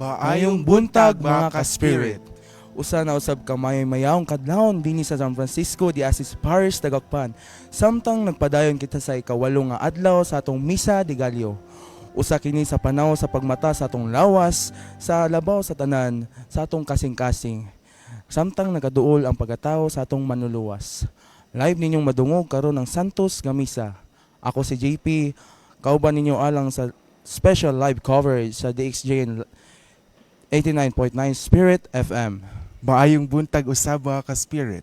Maayong buntag mga ka-spirit. Usa na usab ka mayong kadlawon dinhi sa San Francisco di Asis Parish Dagakpan. Samtang nagpadayon kita sa ikawalo nga adlaw sa atong Misa de Gallo. Usa kini sa panaw sa pagmata sa atong lawas sa labaw sa tanan sa atong kasing-kasing. Samtang nagaduol ang pagkatao sa atong manluluwas. Live ninyong madungog karon ng Santos nga Misa. Ako si JP, kauban ninyo alang sa special live coverage sa DXJ 89.9 Spirit FM. Maayong buntag usab mga ka-spirit.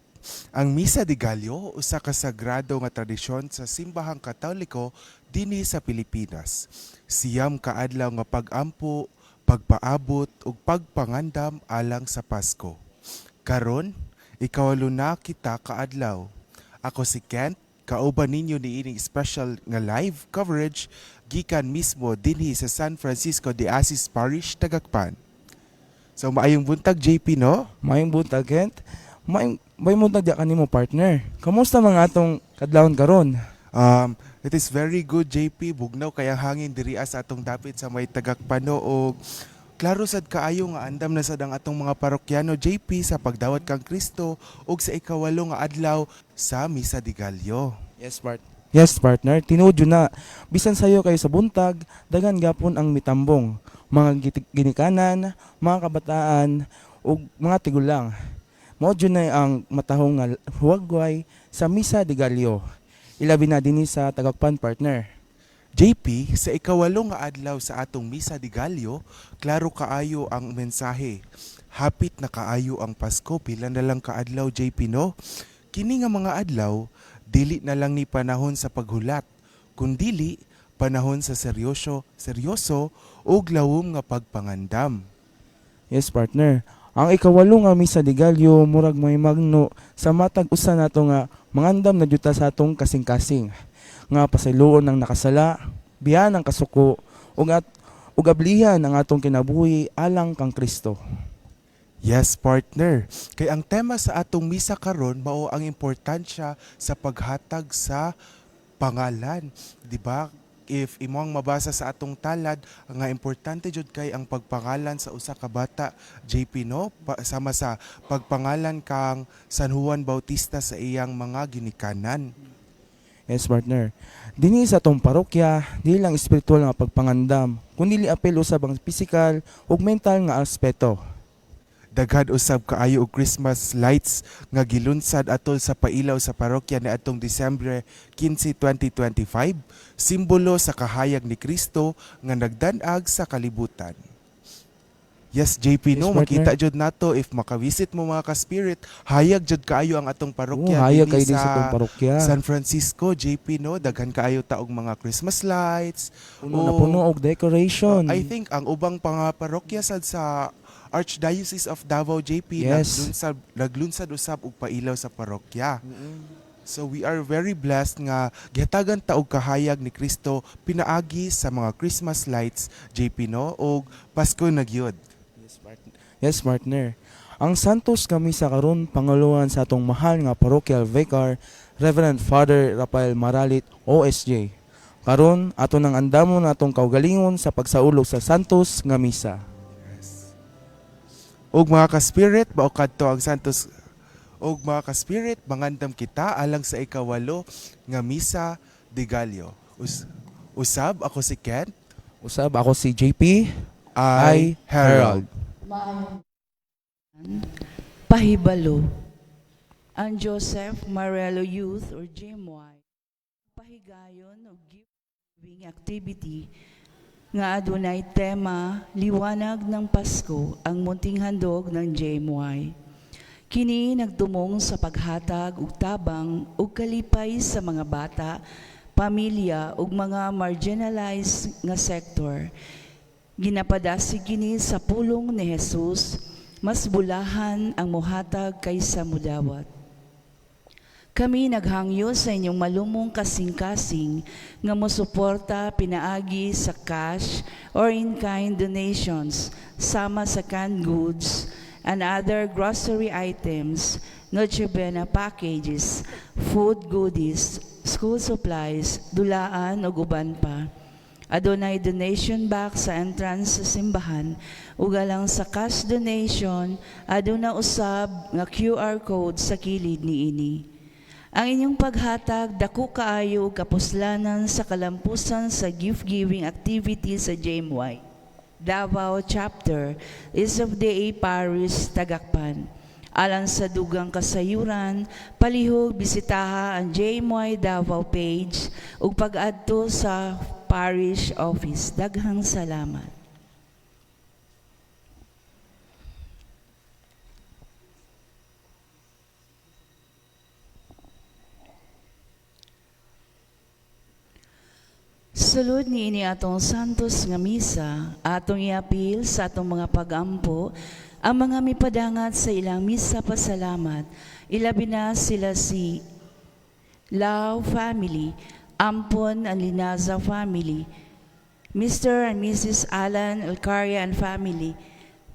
Ang Misa de Gallo usa ka sagrado nga tradisyon sa simbahang Katoliko dinhi sa Pilipinas. Siyam ka adlaw nga pag-ampo, pagpaabot ug pagpangandam alang sa Pasko. Karon, ikawalo na kita ka adlaw. Ako si Kent, kauban ninyo niining special nga live coverage gikan mismo dinhi sa San Francisco de Asis Parish, Dagakpan. So maayong buntag JP, no? Maayong buntag, Kent. Maayong buntag di kanimo partner. Kamusta mga atong kadlawon karon? It is very good JP, bugnaw kay ang hangin diri sa atong dapit sa may Dagakpano og klaro sad kaayo nga andam na sad ang atong mga parokyano JP sa pagdawat kang Kristo ug sa ikawalo nga adlaw sa Misa de Gallo. Yes, partner. Tinuod yun na. Bisan sayo kayo sa buntag, dagan gapon ang mitambong. Mga ginikanan, mga kabataan, o mga tigulang. Mao yun na ang matahong nga huwagway sa Misa de Gallo. Ilabi na din sa Dagakpan, partner. JP, sa ikawalo nga adlaw sa atong Misa de Gallo, klaro kaayo ang mensahe. Hapit na kaayo ang Pasko, pila na lang kaadlaw JP, no? Kini nga mga adlaw, dili na lang ni panahon sa paghulat, kundili panahon sa seryoso o lawom nga pagpangandam. Yes, partner. Ang ikawalo nga Misa de Gallo murag may magno sa matag usa nato nga mangandam na juta sa atong kasing-kasing. Nga pasayloon ng nakasala, biyan ang kasuko, ug ablihan ang atong kinabuhi alang kang Kristo. Yes, partner. Kay ang tema sa atong misa karon mao ang importansya sa paghatag sa pangalan, di ba? If imong mabasa sa atong talad, nga importante jud kay ang pagpangalan sa usa ka bata, JP, no? Sama sa pagpangalan kang San Juan Bautista sa iyang mga ginikanan. Yes, partner. Dinhi sa atong parokya, dili lang espiritual nga pagpangandam, kundi apel usab ang physical ug mental nga aspeto. Daghan usab kaayo og Christmas lights nga gilunsad atol sa pailaw sa parokya ni atong Disyembre 15, 2025, simbolo sa kahayag ni Kristo nga nagdanag sa kalibutan. Yes, JP, no, Yes, makita jud nato if makavisit mo mga ka-spirit, hayag jud kaayo ang atong parokya Hayag dinhi kay din sa atong parokya. San Francisco, JP, no, daghan kaayo taog mga Christmas lights. Puno na puno og decoration. I think ang ubang pang parokya sad sa Archdiocese of Davao, JP, Yes. naglunsad usab og pailaw sa parokya. So we are very blessed nga gihatagan ta og kahayag ni Kristo pinaagi sa mga Christmas lights, JP, no, og Pasko na gyud. Yes, partner. Ang Santos nga Misa karon panguluhan sa atong mahal nga parochial vicar, Reverend Father Rafael Maralit, OSJ. Karon ato nang andamon atong kaugalingon sa pagsaulog sa Santos nga Misa. Og mga ka-spirit, mao kadto ang Santos. Og mga ka-spirit, mangandam kita alang sa ikawalo nga Misa de Gallo. Usab ako si Kent. Usab ako si JP. I, Harold. Pahibalo. Ang Joseph Marelo Youth or GMY pahigayon o giving activity nga adunay tema liwanag ng Pasko ang munting handog ng GMY. Kini nagtumong sa paghatag og tabang ug kalipay sa mga bata, pamilya ug mga marginalized nga sektor. Ginapadasig kini sa pulong ni Jesus, mas bulahan ang muhatag kaysa mudawat. Kami naghangyo sa inyong malumong kasing-kasing nga mosuporta pinaagi sa cash or in-kind donations sama sa canned goods and other grocery items, Noche Buena packages, food goodies, school supplies, dulaan o uban pa. Adunay donation box sa entrance sa simbahan, ug alang sa cash donation, aduna usab nga QR code sa kilid niini. Ang inyong paghatag dako kaayo og kapuslanan sa kalampusan sa gift-giving activity sa JMY Davao Chapter, Isabdea Parish, Tagakpan. Alang sa dugang kasayuran, palihog bisitaha ang JMY Davao page ug pag-adto sa parish office. Daghang salamat. Sulod niini atong santos nga misa, atong iapil sa atong mga pag-ampo, ang mga mipadangat sa ilang misa pasalamat, ilabi na sila si Lau family, Ampon and Linaza family, Mr. and Mrs. Alan Alcaria and family,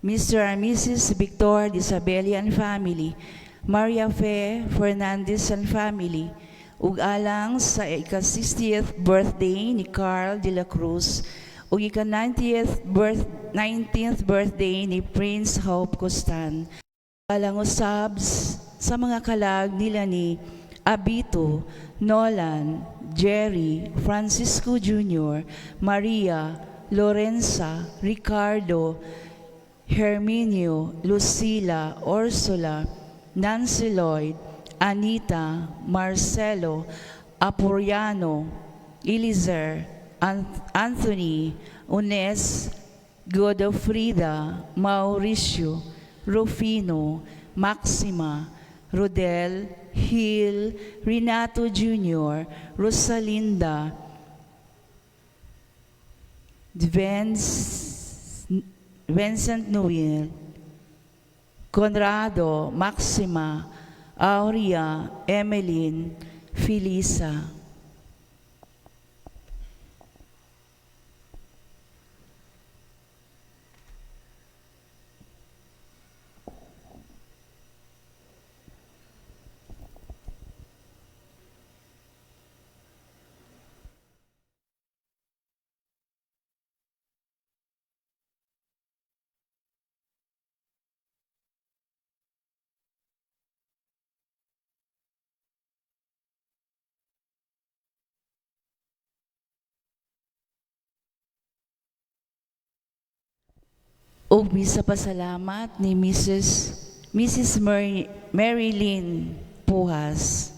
Mr. and Mrs. Victor Disabelli and family, Maria Fe Fernandez and family, ug alang sa ika-60th birthday ni Carl de la Cruz ug ika-19th birthday ni Prince Hope Costan. Alang usab sa mga kalag nila ni Abito, Nolan, Jerry, Francisco Jr., Maria, Lorenza, Ricardo, Herminio, Lucila, Ursula, Nancy Lloyd, Anita, Marcelo, Aporiano, Elizer, Anthony, Unes, Godofrida, Mauricio, Rufino, Maxima, Rodel, Hill, Renato Jr., Rosalinda, Vincent Noel, Conrado, Maxima, Aurea, Emeline, Felisa. ug misa pasalamat ni Mrs. Marilyn Pujas.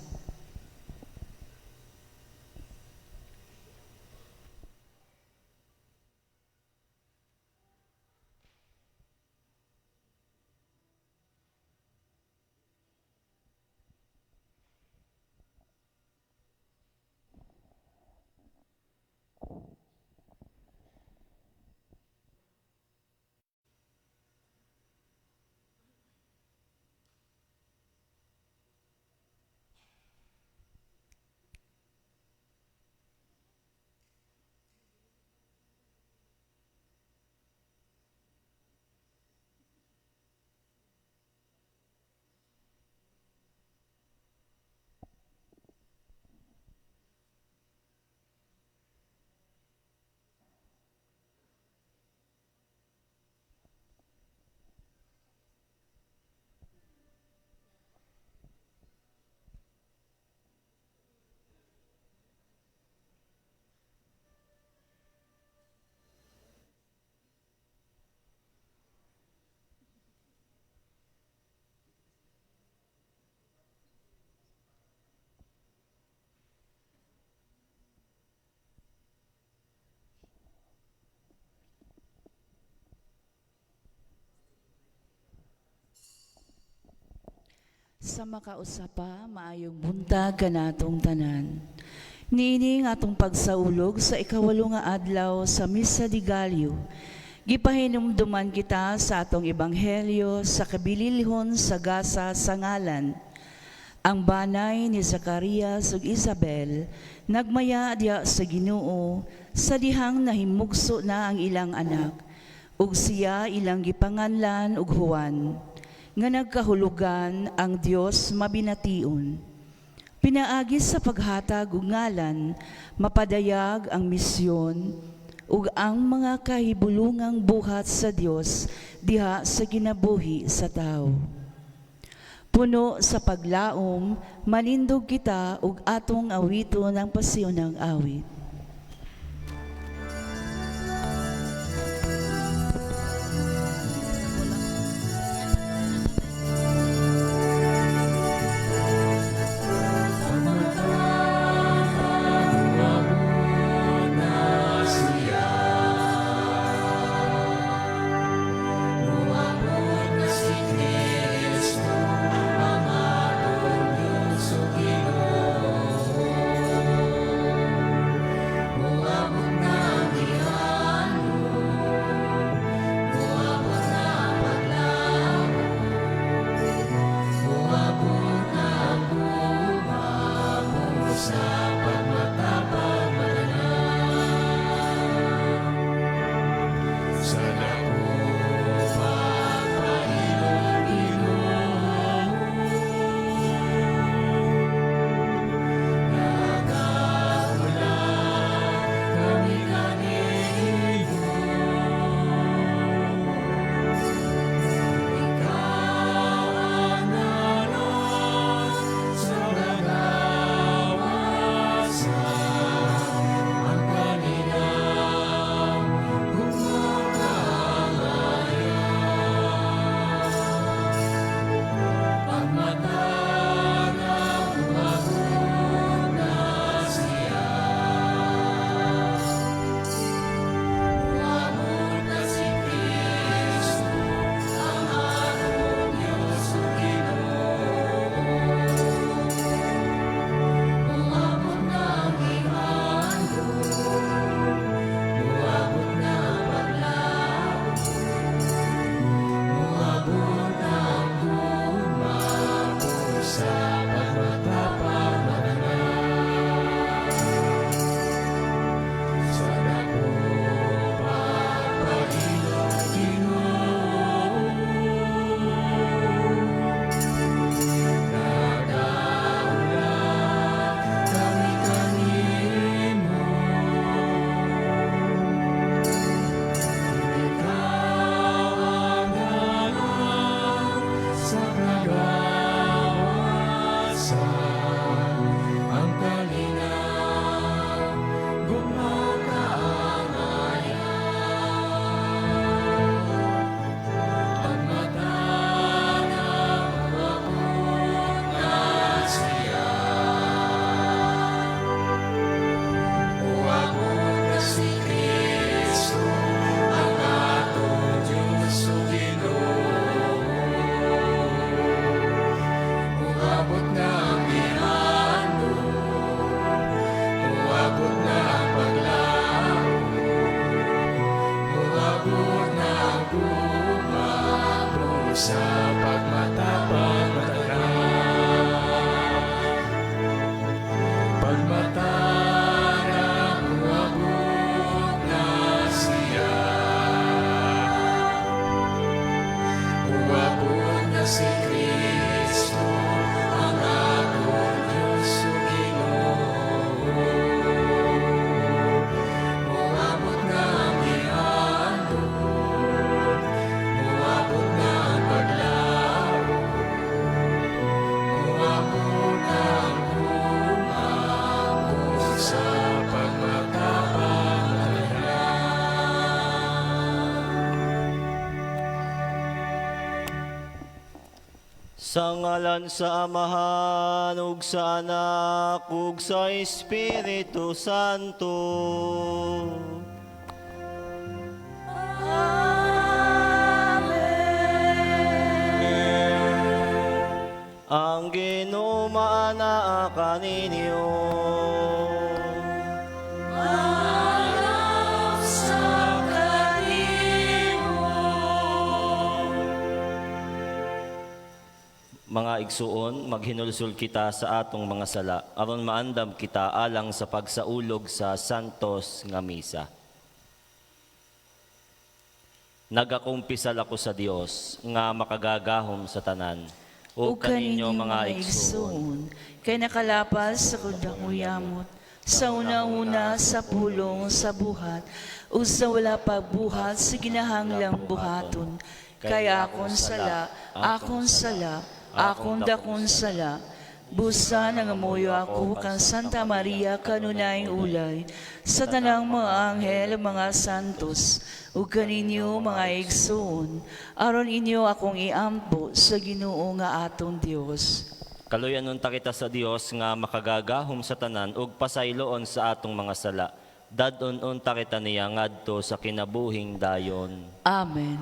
Sa makausapa, maayong buntag kanatong tanan. Niining atong pagsaulog sa ikawalo nga adlaw sa Misa de Gallo. Gipahinumduman kita sa atong ebanghelyo sa kabililhon sa gasa sa ngalan. Ang banay ni Zacarias ug Isabel nagmaya diya sa Ginoo sa dihang nahimugso na ang ilang anak ug siya ilang gipanganlan og Juan nga nagkahulugan ang Dios mabination. Pinaagi sa paghatag og ngalan, mapadayag ang misyon, ug ang mga kahibulungang buhat sa Dios diha sa ginabuhi sa tao. Puno sa paglaom, manindog kita ug atong awito ng pasyon ng awit. Sa ngalan sa Amahan, ug sa Anak, ug sa Espiritu Santo. Amen. Ang Ginoo maanaa kaninyo. Mga igsuon, maghinulsol kita sa atong mga sala, aron maandam kita alang sa pagsaulog sa santos nga misa. Nagakumpisal ako sa Dios nga makagagahom sa tanan, ug kaninyo mga igsuon. Kay nakalapas sa kudakuyamot, sa una-una sa pulong sa buhat, o sa wala pagbuhat sa ginahanglang buhaton. Kaya akon sala, busa nangamuyo ako kan Santa Maria kanunay ulay, sa tanang mga anghel, mga santos, ug kaninyo mga igsoon, aron inyo akong iampo sa Ginoo nga atong Dios. Kaluyanon ta kita sa Dios nga makagagahom sa tanan ug pasayloon sa atong mga sala. Dadon-on ta kita niya ngadto sa kinabuhing dayon. Amen.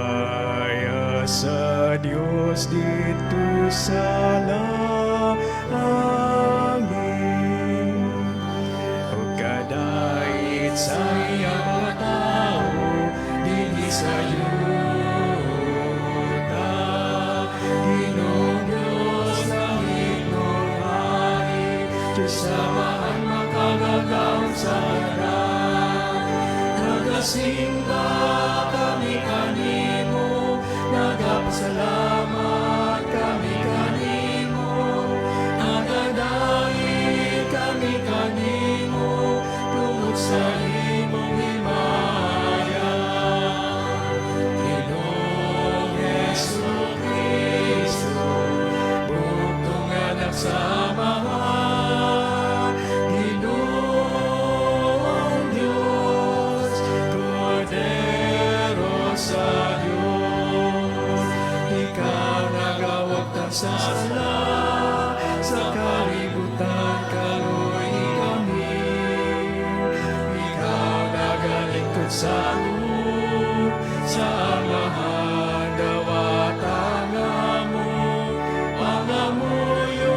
Himaya sa Diyos dito sa langit, o kadait sa iyang tao, dili sa yuta. Ginoong Diyos ng inyong hari, Diyos samahan makagagawang sa harap. Nagasimba kami kanimo, nagapasalamat kami kanimo, nagadait kami kanimo, tungod sa imong himaya. Ginoong Jesu-Cristo, buktong anak sa Ama, Ginoong Diyos, Kordero sa Diyos, ikaw nagawag ng sala, sa kalibutan kaluoy kami. Ikaw nagalingkod sa loob, sa amahan dawatan mo, pangamuyo,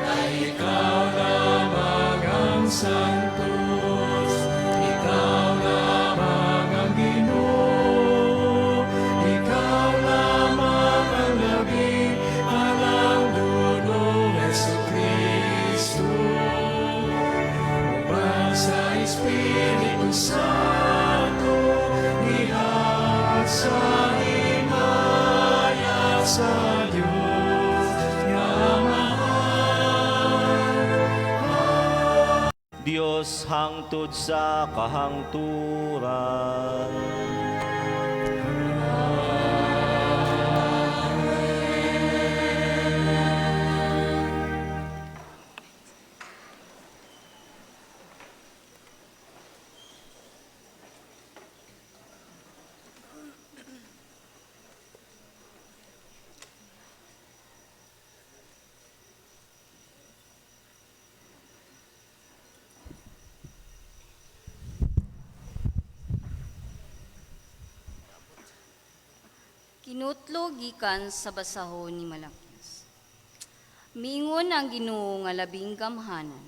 ay ikaw lamang ang santos, ikaw lamang ang Ginoo, ikaw lamang ang labing alang dunong Jesu-Cristo. Upang sa Espiritu Santo, ihat sa himaya sa Diyos nga mahal. Dios hangtod sa kahangturan. Kinutlo gikan sa basahon ni Malakias. Mingon ang Ginoo nga labing gamhanan.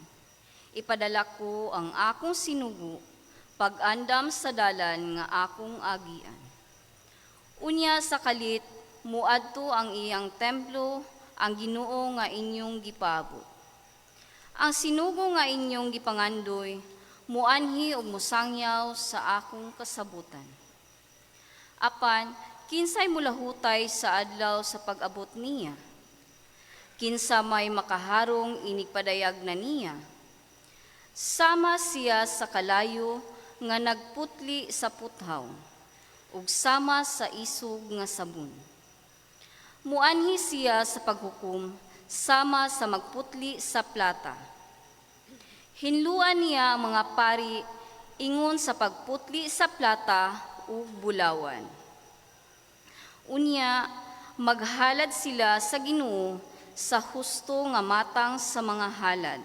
Ipadala ko ang akong sinugo, pag-andam sa dalan nga akong agian. Unya sa kalit, muadto ang iyang templo, ang Ginoo nga inyong gipabot. Ang sinugo nga inyong gipangandoy, muanhi ug musangyaw sa akong kasabutan. Apan, kinsay mulahutay sa adlaw sa pag-abot niya? Kinsa may makaharong inigpadayag na niya? Sama siya sa kalayo nga nagputli sa puthaw, ug sama sa isog nga sabon. Muanhi siya sa paghukom, sama sa magputli sa plata. Hinluan niya ang mga pari ingon sa pagputli sa plata ug bulawan. Unya, maghalad sila sa Ginoo sa husto nga matang sa mga halad.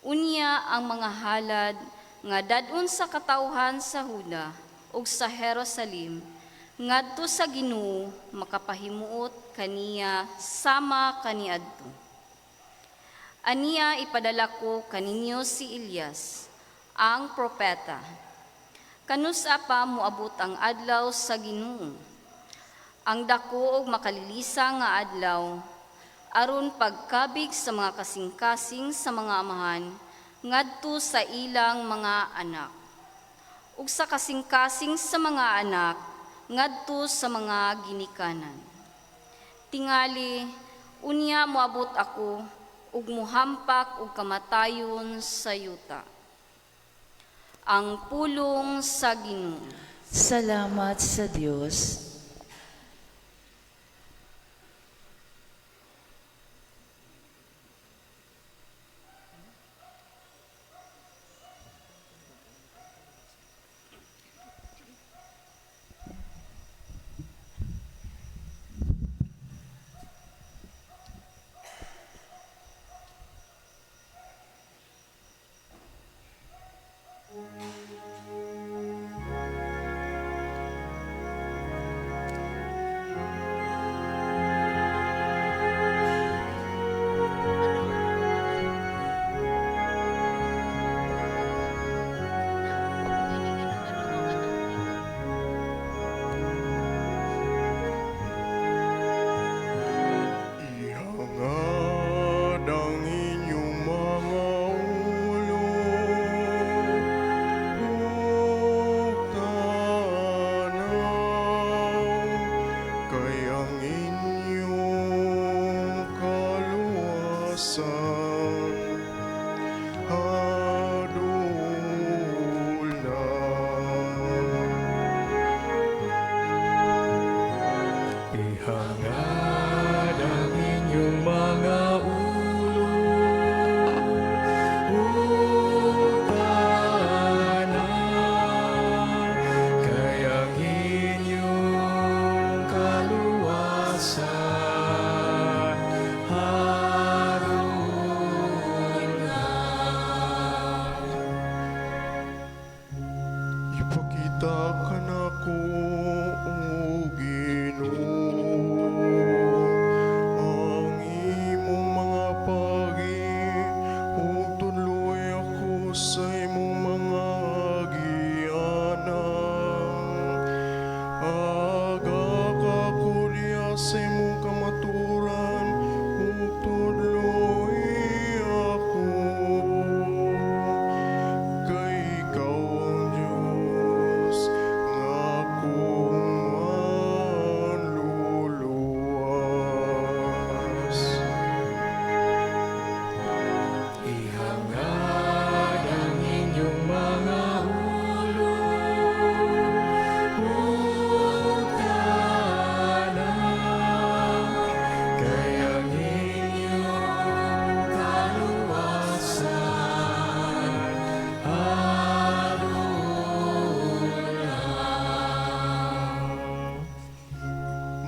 Unya ang mga halad nga dadun sa katawhan sa Huda ug sa Jerusalem ngadto sa Ginoo makapahimuot kaniya sama kaniadto. Aniya ipadala ko kaninyo si Elias, ang propeta. Kanusa pa moabot ang adlaw sa Ginoo. Ang dako ug makalilisa nga adlaw aron pagkabig sa mga kasing-kasing sa mga amahan ngadto sa ilang mga anak. Ug sa kasing-kasing sa mga anak ngadto sa mga ginikanan. Tingali unya moabot ako ug muhampak ug kamatayon sa yuta. Ang pulong sa Ginoo. Salamat sa Diyos. Ihangad ang inyong mga ulo, tanaw, kay ang inyong kaluwasan hadul na. Ihangad ang inyong mga ulo, tanaw, kay ang inyong kaluwasan harun na. Ipakita ka na ko, O Ginoo, ang imong mga pagi, ug tuloy ako sa imong mga agianan. Aga ka kurya sa imong kamaturan, ug tuloy ako. Kay ikaw ang Diyos nga akong manluluwas. Ihangad ang inyong mga ulo, tanaw, kay ang inyong kaluwasan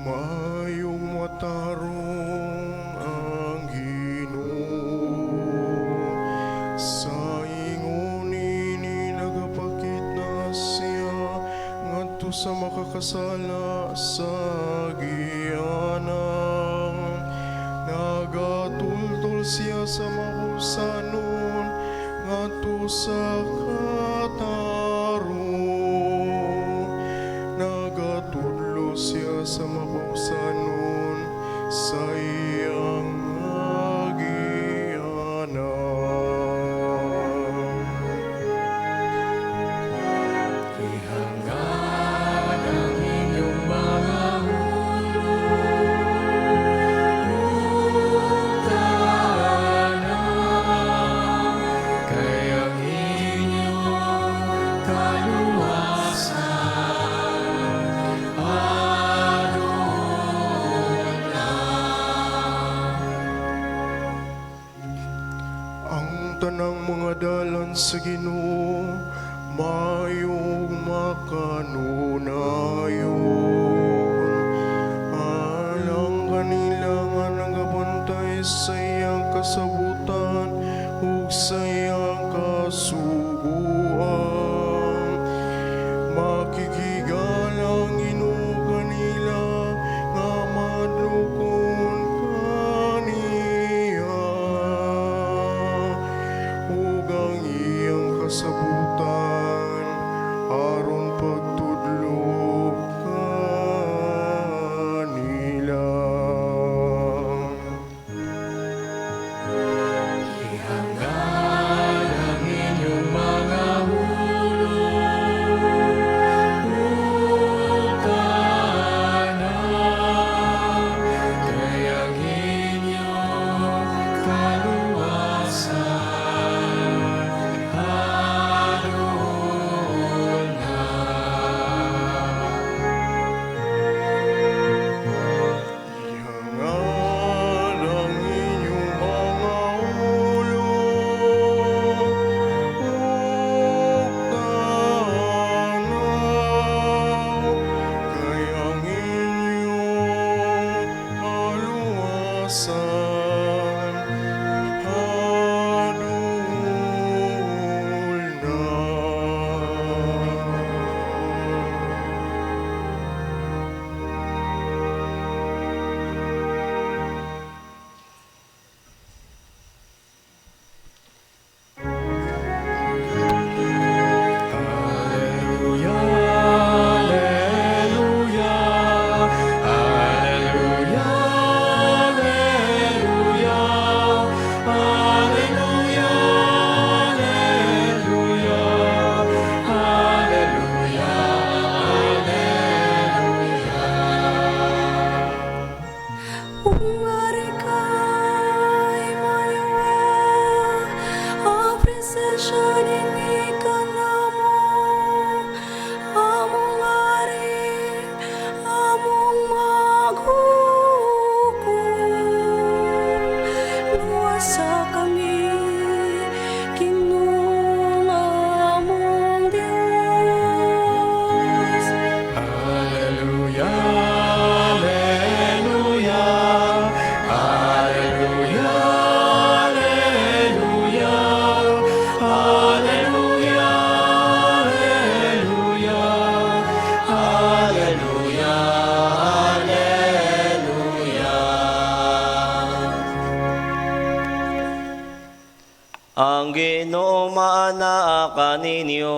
mayong matarong ang Ginoo, sa ingon ini nagapakit na siya ngadto sa makakasala sa gianan. Nagatultol siya sa mahusanon ngadto sa katarong. Nagatudlo siya sa mahusanon sa iyang agianan. gikan sa Ginoo, mayong makanunayon. Alang kanila nga nagabantay sa iyang kasabutan ug sa iyang kasuguan. Makikigalang Ginoo kanila nga madlukon kaniya ug ang iyang kasabutan aron pagtudlo kanila. Ihangan ang inyong mga ulo ug tanaw, kay ang inyong kaluwasan hadul na. Umari kay mayawa, ang presensya ni kanamo, among ari, among maghukom. Luwasa kami, Ginoong among Dios. Ang Ginoo maanaa kaninyo.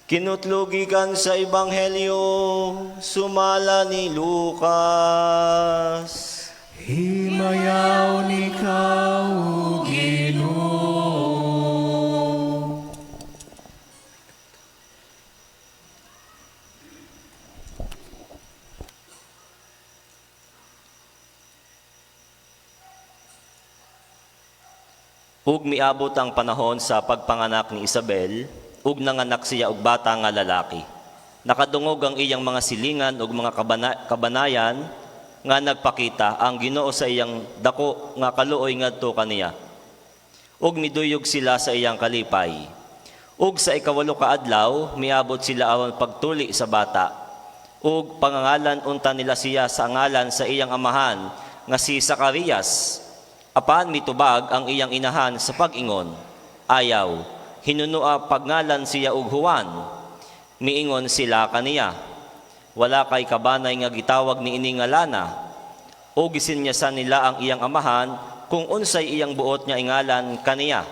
Kinutlugikan sa Ebanghelyo, sumala ni Lucas. Himayaw ni Ikaw, Ginoo. Ug miabot ang panahon sa pagpanganak ni Isabel, ug nanganak siya og bata nga lalaki. Nakadungog ang iyang mga silingan ug mga kabanayan nga nagpakita ang Ginoo sa iyang dako nga kaluoy ngadto kaniya. Ug miduyog sila sa iyang kalipay. Ug sa ikawalo ka adlaw, miabot sila aron pagtuli sa bata. Ug pangangalan unta nila siya sa ngalan sa iyang amahan nga si Zacarias. Apan mitubag ang iyang inahan sa pag-ingon. Ayaw, hinunua pagngalan siya og Juan. Miingon sila kaniya. Wala kay kabanay nga gitawag ni ini nga lana. O gisinyasan nila ang iyang amahan kung unsay iyang buot nga ingalan kaniya.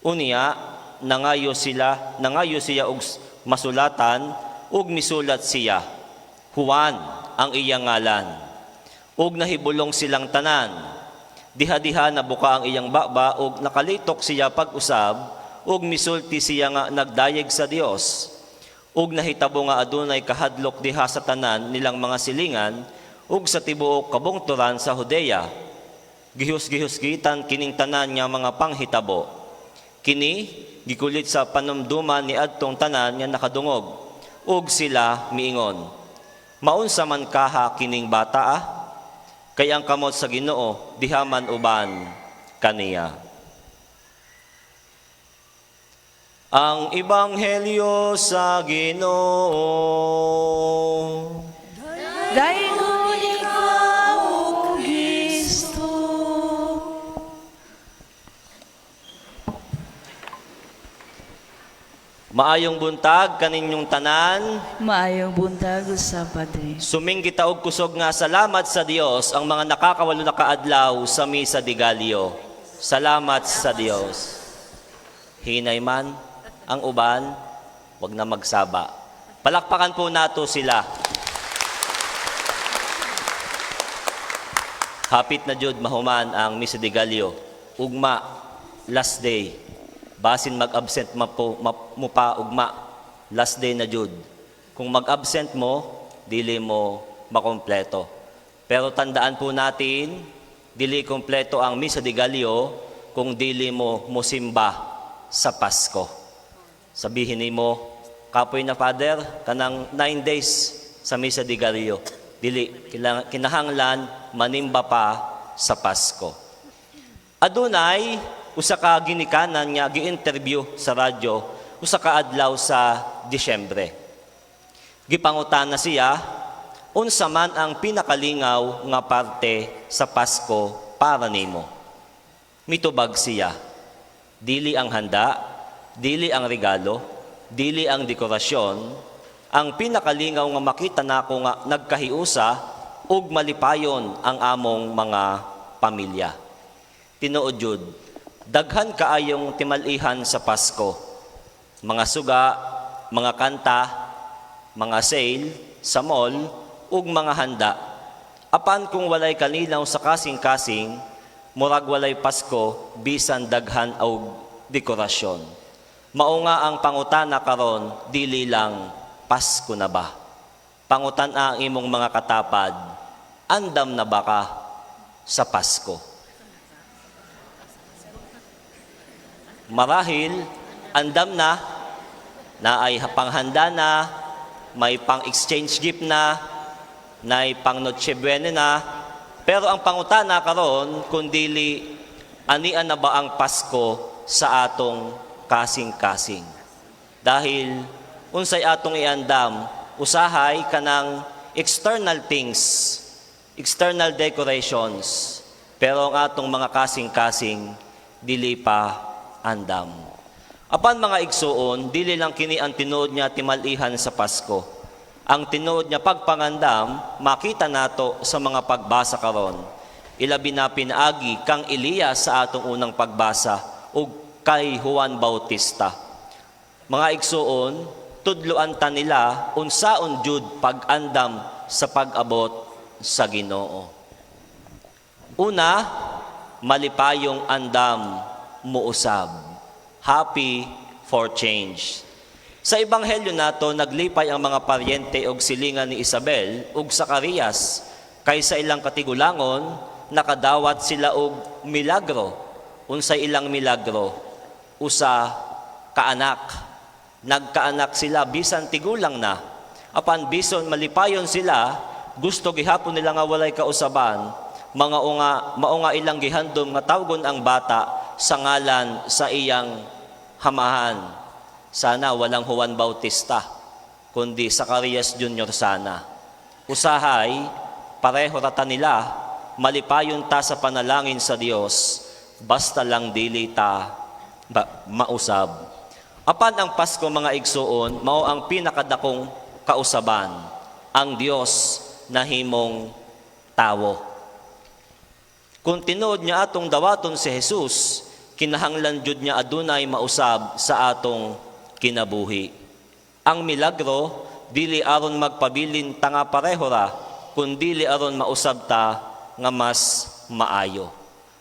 Unya, nangayo siya og masulatan ug misulat siya. Juan ang iyang ngalan. Ug nahibulong silang tanan. Diha-diha nabuka ang iyang baba ug nakalitok siya pag-usab ug misulti siya nga nagdayeg sa Dios. Ug nahitabo nga adunay kahadlok diha sa tanan nilang mga silingan ug sa tibuok kabungturan sa Judea. Gihus-gihusgitan kining tanan nga mga panghitabo. Kini gikulit sa panumduman ni adtong tanan nga nakadungog ug sila miingon. Maunsa man kaha kining bata kay ang kamot sa Ginoo dihaman uban kaniya. Ang Ebanghelyo sa Ginoo. Dayon ikaw, O Kristo. Maayong buntag kaninyong tanan. Maayong buntag sa Padre. Suming kita og kusog nga salamat sa Dios ang mga nakakawalo na kaadlaw sa Misa de Gallio. Salamat sa Dios. Hinay man ang uban, wag na magsaba. Palakpakan po nato sila. Hapit na jud mahuman ang Misa de Gallio. Ugma, last day. Basin mag-absent mo pa ugma. Last day na jud. Kung mag-absent mo, dili mo makompleto. Pero tandaan po natin, dili kompleto ang Misa de Gallio kung dili mo musimba sa Pasko. Sabihin mo, kapoy na Father, kanang 9 days sa Misa de Gallio. Dili, kinahanglan manimba pa sa Pasko. Adunay, usa ka ginikanan nga gi-interview sa radyo, usa ka adlaw sa Disyembre. Gipangutana siya, unsa man ang pinakalingaw nga parte sa Pasko para nimo? Mitubag siya, dili ang handa, dili ang regalo, dili ang dekorasyon, ang pinakalingaw nga makita nako nga nagkahiusa ug malipayon ang among mga pamilya. Tinuod jud, daghan kaayong timalihan sa Pasko. Mga suga, mga kanta, mga sale sa mall ug mga handa. Apan kung walay kalinaw sa kasing-kasing, murag walay Pasko bisan daghan og dekorasyon. Mao nga ang pangutana karon, dili lang Pasko na ba? Pangutana ang imong mga katapad, andam na ba ka sa Pasko? Marahil, andam na ay panghanda na, may pang-exchange gift na pang Noche Buena na, pero ang pangutana karon kundili anian na ba ang Pasko sa atong kasing-kasing. Dahil unsay atong iandam, usahay kanang external things, external decorations, pero ang atong mga kasing-kasing dili pa andam. Apan mga igsuon, dili lang kini ang tinuod niya timalihan sa Pasko. Ang tinuod niya pagpangandam, makita nato sa mga pagbasa karon. Ilabi na pinaagi kang Elias sa atong unang pagbasa ug kay Juan Bautista. Mga igsuon, tudloan ta nila unsaon jud pag-andam sa pag-abot sa Ginoo. Una, malipayong andam muusab. Happy for change. Sa Ebanghelyo nato, naglipay ang mga paryente og silingan ni Isabel ug Zacarias kaysa ilang katigulangon, nakadawat sila og milagro. Unsay ilang milagro? Usa ka anak. Nagkaanak sila bisan tigulang na. Apan bison malipayon sila, gusto gihapon nila nga walay kausaban, maunga ilang gihandom nga tawgon ang bata sa ngalan sa iyang hamahan. Sana walang Juan Bautista, kundi Zacarias Jr. sana. Usahay, pareho rata nila, malipayon ta sa panalangin sa Dios, basta lang dili ta mausab. Apan ang Pasko mga igsuon, mao ang pinakadakong kausaban, ang Dios na himong tawo. Kung tinuod niya atong dawaton si Jesus, kinahanglan jud niya adunay mausab sa atong kinabuhi. Ang milagro, dili aron magpabilin ta nga pareho ra, kundi aron mausab ta nga mas maayo.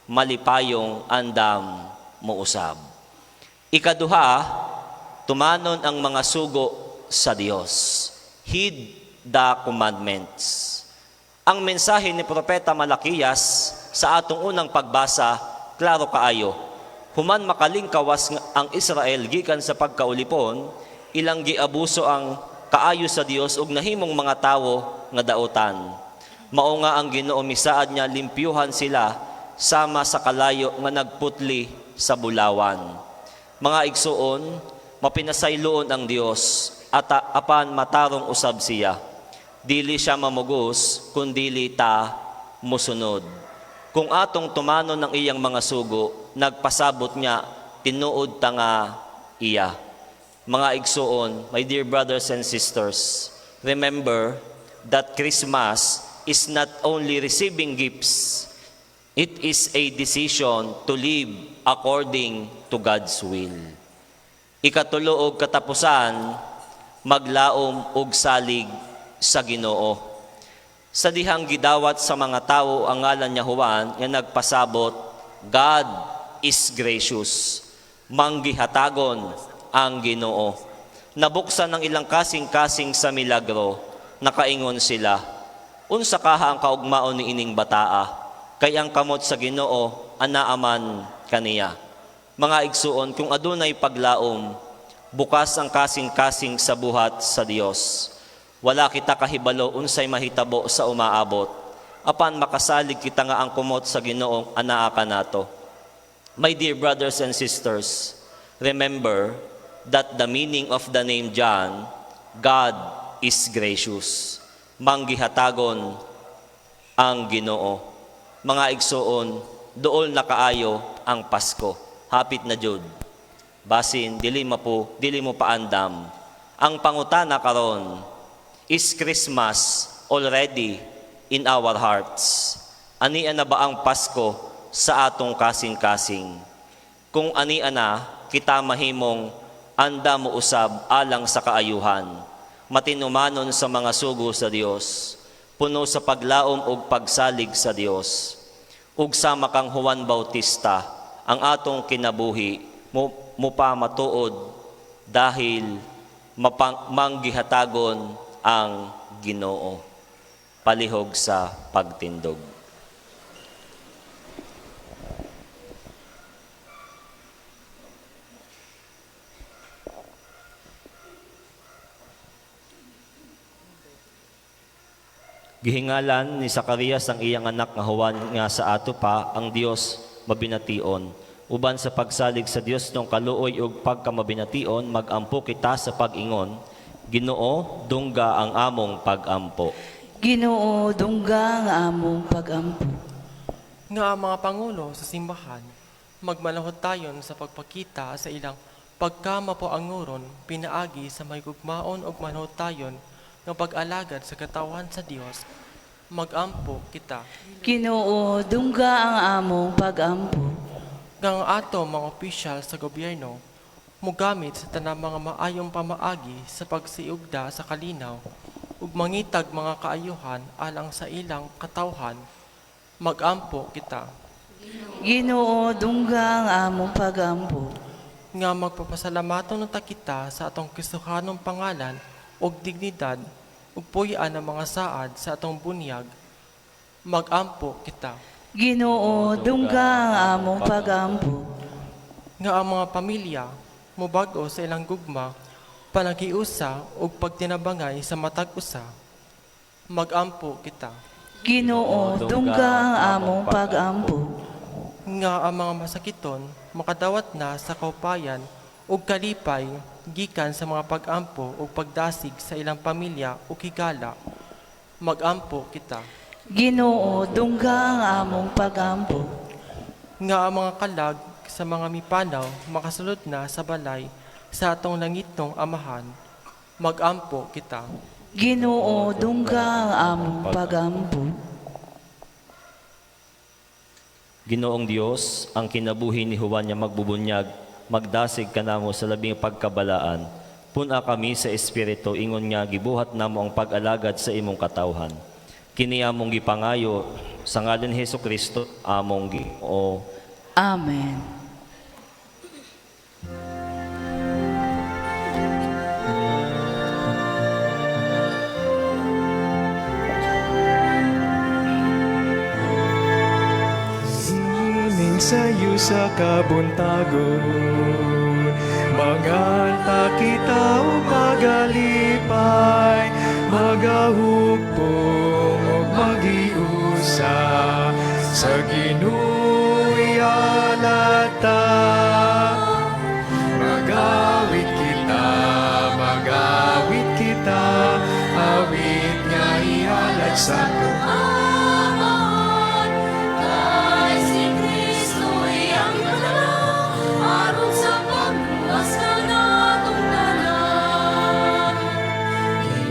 Malipayong andam muusab. Ikaduha, tumanon ang mga sugo sa Dios. Heed the commandments. Ang mensahe ni Propeta Malakias sa atong unang pagbasa, klaro kaayo. Human makalingkawas ang Israel gikan sa pagkaulipon, ilang giabuso ang kaayo sa Dios ug nahimong mga tawo nga daotan. Mao nga ang Ginoo misaad niya limpyuhan sila sama sa kalayo nga nagputli sa bulawan. Mga igsuon, mapinasayloon ang Dios at apan matarong usab siya. Dili siya mamugos kundili ta musunod. Kung atong tumanon ng iyang mga sugo, nagpasabot niya tinuod ta nga iya. Mga igsuon, my dear brothers and sisters, remember that Christmas is not only receiving gifts, it is a decision to live according to God's will. Ikatulo og katapusan, maglaom og salig sa Ginoo. Sa dihang gidawat sa mga tawo ang ngalan niya Juan nga nagpasabot, God is gracious. Manggihatagon ang Ginoo. Nabuksan ng ilang kasing-kasing sa milagro, nakaingon sila, unsa kaha ang kaugmaon ni ining bataa, kay ang kamot sa Ginoo anaaman kaniya. Mga igsuon, kung adunay paglaom, bukas ang kasing-kasing sa buhat sa Dios. Wala kita kahibalo unsay mahitabo sa umaabot. Apan makasalig kita nga ang kumot sa Ginoong anaa kanato. My dear brothers and sisters, remember that the meaning of the name John, God is gracious. Manggihatagon ang Ginoo. Mga igsuon, dool na kaayo ang Pasko. Hapit na jud. Basin dili mo paandam. Ang pangutana karon, is Christmas already in our hearts? Ania na ba ang Pasko sa atong kasing-kasing? Kung ania na, kita mahimong anda mo usab alang sa kaayuhan, matinumanon sa mga sugo sa Dios, puno sa paglaom ug pagsalig sa Dios. Ug sama kang Juan Bautista, ang atong kinabuhi mo pa matuod dahil manggihatagon ang Ginoo. Palihog sa pagtindog. Gihingalan ni Zacarias ang iyang anak nga Juan nga sa ato pa ang Dios mabination. Uban sa pagsalig sa Dios nung kaluoy ug pagkamabination, magampo kita sa pag-ingon, Ginoo, dungga ang among pag-ampo. Ginoo, dungga ang among pag-ampo. Nga ang mga pangulo sa simbahan, magmalahod tayon sa pagpakita sa ilang pagkamapuanguron, pinaagi sa may gugmaon ug manahod tayon ng pag-alagad sa katawan sa Dios, magampo kita. Ginoo, dungga ang among pag-ampo. Nga ato mga opisyal sa gobyerno, mugamit sa tanang mga maayong pamaagi sa pagsiugda sa kalinaw, ug mangitag mga kaayuhan alang sa ilang katawhan, magampo kita. Ginoo, dungga ang among pag-ampo. Nga magpapasalamaton ta kita sa atong Kristohanong pangalan ug dignidad ug puy-an ang mga saad sa atong bunyag, magampo kita. Ginoo, dungga ang among pag-ampo. Nga ang mga pamilya mobago sa ilang gugma, panagiusa ug pagtinabangay sa matag usa, magampo kita. Ginoo, dungga ang among pag-ampo. Nga ang mga masakiton makadawat na sa kaupayan ug kalipay gikan sa mga pag-ampo ug pagdasig sa ilang pamilya ug higala, magampo kita. Ginoo, dungga ang among pag-ampo. Nga ang mga kalag sa mga mipanaw makasulod na sa balay sa atong langitnong amahan, magampo kita. Ginoo, dungga ang among pag-ampo. Ginoong Dios, ang kinabuhi ni Juan nga magbubunyag, magdasig kanamo sa labing pagkabalaan. Puna kami sa Espiritu, ingon nga gibuhat namo ang pag-alagad sa imong katawhan. Kini among gipangayo sa ngalan ni Hesukristo, among Ginoo. Amen. Sayo sa kabuntagon, manganta kita o pagalipa, magahukpong o magiusa sa Ginoo'y halata. Magawit kita, awit nga ihalad sa Amahan, kay si Kristo iyang ipadala, aron sa pagluwas ka natong tanan.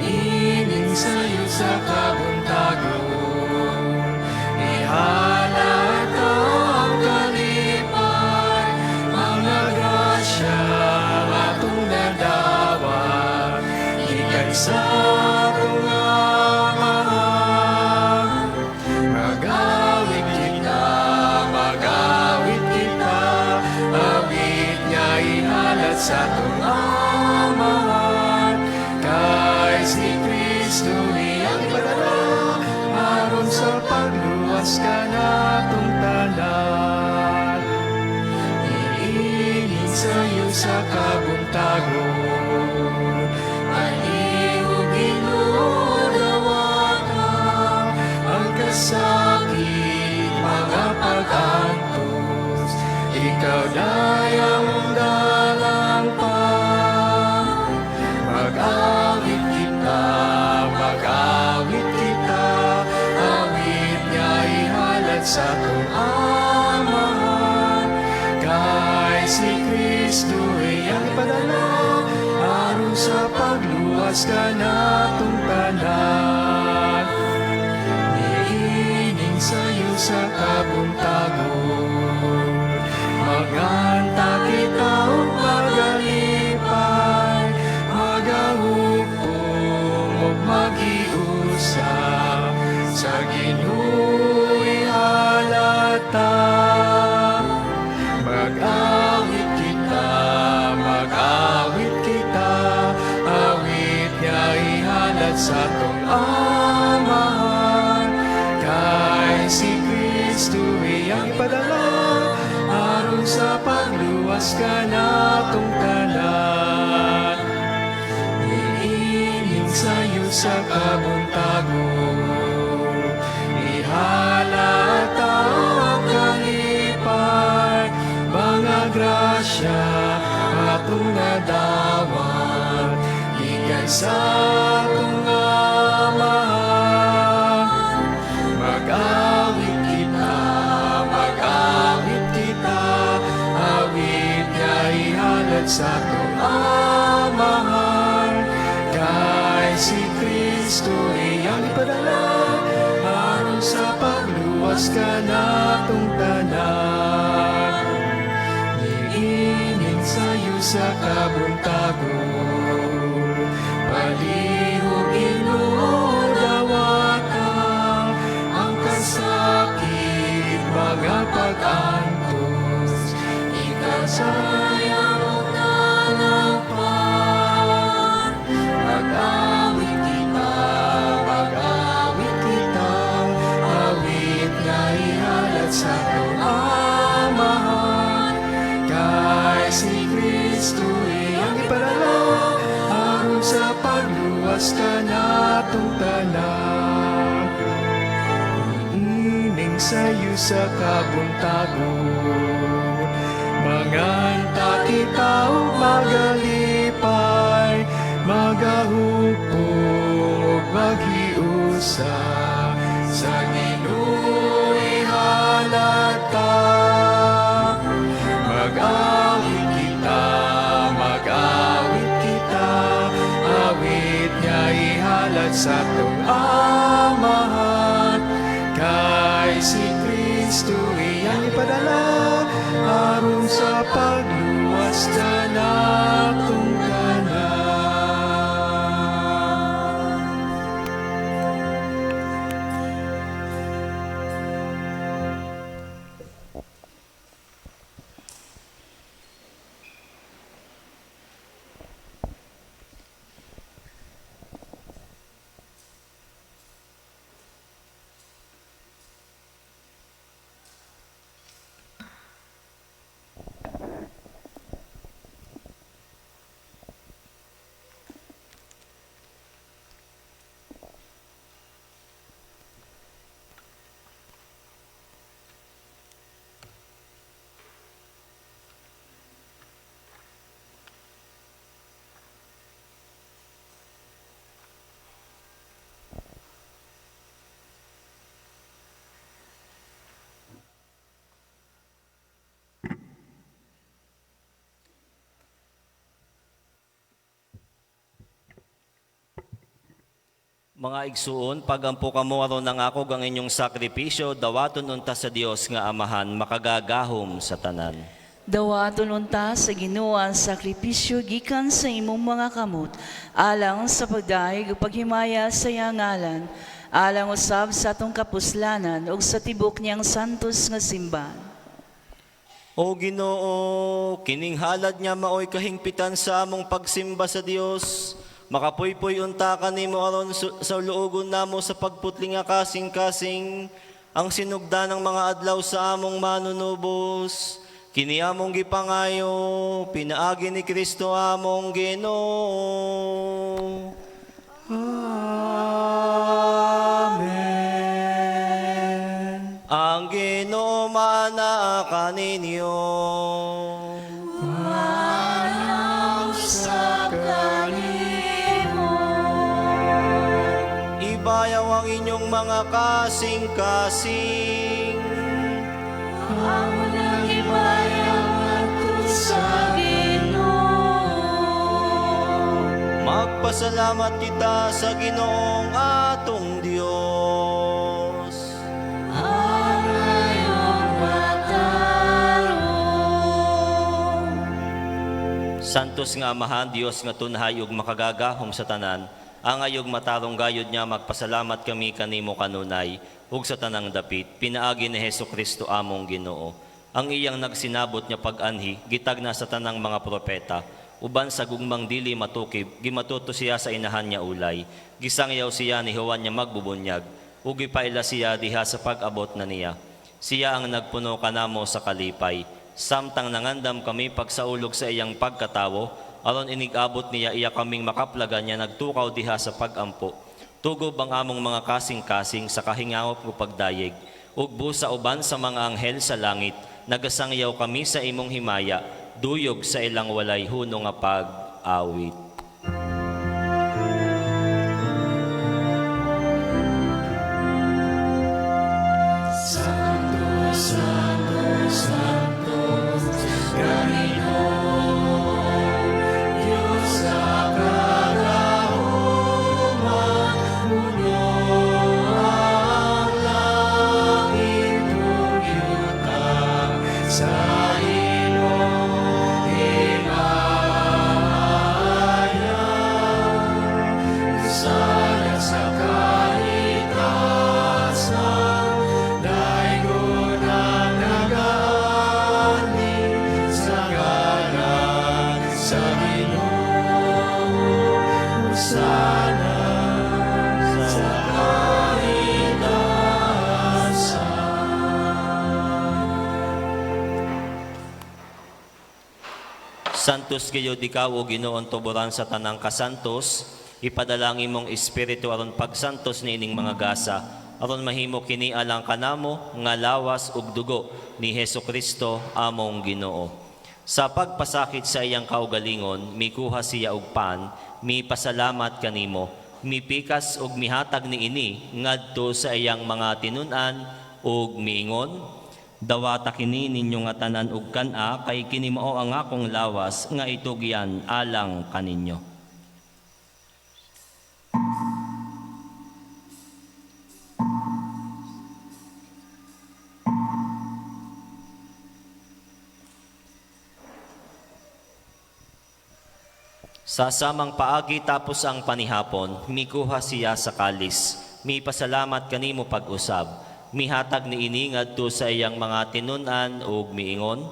Hiniling sa'yo sa kabuntagon, ihalad ka ang kalipay, mga grasya atong nadawat, ikan sa atong amahan. Magawit kita, awit nga ihalad sa atong amahan. Kay si Kristo iyang ipadala, aron sa pagluwas ka natong tanan. Iingin sa'yo sa kabuntagon, palihog ginudawatan, ang kasakit, mga pag-antos, ikaw dayang dalang pa. Mag-awit kita, awit nga ihalad sa atong amahan. Kay si Kristo iyang ipadala, aron sa pagluwas ka natong tanan. Niining sa'yo sa kabuntagon, maganta kita o magalipay, magahukpong o magiusa sa Ginoo'y halata. Mag-awit kita, awit nga ihalad sa atong amahan. Kay si Kristo iyang ipadala, aron sa pagluwas ka natong tanan. Iining sa'yo sa kabuntagon, ihalata ang kalipay, mga grasya atong nadawat, ikan sa atong amahan. Mag-awit kita, awit nga ihalad sa atong amahan. Kay si Kristo iyang ipadala, aron sa pagluwas ka natong tanan. Niining sa'yo sa kabuntagon, palihog ginudawatan, ang kasakit, mga pag-antos, ikaw sayang nanapan. Mag-awit kita, awit nga ihalad sa atong amahan. Kay si Kristo iyang ipadala, aron sa pagluwas ka natong tanan. Iining sa'yo sa kabuntagon, manganta kita o magalipay, magahukpong o maghiusa sa Ginoo'y halata. Mag-awit kita, awit nga ihalad sa atong amahan. Kay si Kristo iyang ipadala, aron sa pagluwas ka natong tanan. Mga igsuon, pagampo kamo aron ng ako ang inyong sakripisyo, dawaton unta sa Dios nga Amahan, makagagahom sa tanan. Dawaton unta sa Ginoo ang sakripisyo gikan sa imong mga kamot, alang sa pagdaig ug paghimaya sa iyang ngalan, alang usab sa atong kapuslanan ug sa tibok niyang santos nga simbahan. O Ginoo, kining halad niya maoy kahingpitan sa among pagsimba sa Dios. Makapuypoy unta kanimo aron sa luogon namo sa pagputli nga kasing-kasing ang sinugdan ng mga adlaw sa among manunubos. Kini among gipangayo, pinaagi ni Kristo among Ginoo. Amen. Ang Ginoo mana kaninyo. Ibayaw ang inyong mga kasing-kasing. Magpasalamat kita sa Ginoong atong Dios. Santos nga Amahan, Dios nga tunhay ug makagagahom sa tanan, ang ayog matarong gayod niya magpasalamat kami kanimo kanunay, ug sa tanang dapit, pinaagi ni Hesukristo among Ginoo. Ang iyang nagsinabot niya pag-anhi, gitag na sa tanang mga propeta, uban sa gugmang dili matukib, gimatuto siya sa inahan niya ulay, gisangyaw siya ni Juan niya magbubunyag, ug gipaila siya diha sa pag-abot na niya. Siya ang nagpuno kanamo sa kalipay, samtang nangandam kami pagsaulog sa iyang pagkatawo, aron inigabot niya iya kaming makaplagan niya nagtukaw diha sa pagampo. Tugob ang among mga kasing-kasing sa kahingawop o pagdayeg, ug busa uban sa mga anghel sa langit, nagasangyaw kami sa imong himaya, duyog sa ilang walay huno nga pag-awit. Santos gayud ikaw o Ginoon tuburan sa tanang kasantos, ipadalangin mong espiritu aron pagsantos ni ining mga gasa, aron mahimo kini alang kanamo nga lawas ug dugo ni Hesukristo among Ginoo. Sa pagpasakit sa iyang kaugalingon, mikuha siya og pan, mipasalamat kanimo, mipikas ug mihatag ni ini ngadto sa iyang mga tinun-an ug miingon, dawata kini ninyo nga tanan ug kan-a kay kini mao ang akong lawas nga itugyan alang kaninyo. Sa samang paagi tapos ang panihapon, mikuha siya sa kalis, mipasalamat kanimo pag-usab, mihatag ni ini ngadto sa iyang mga tinun-an ug miingon,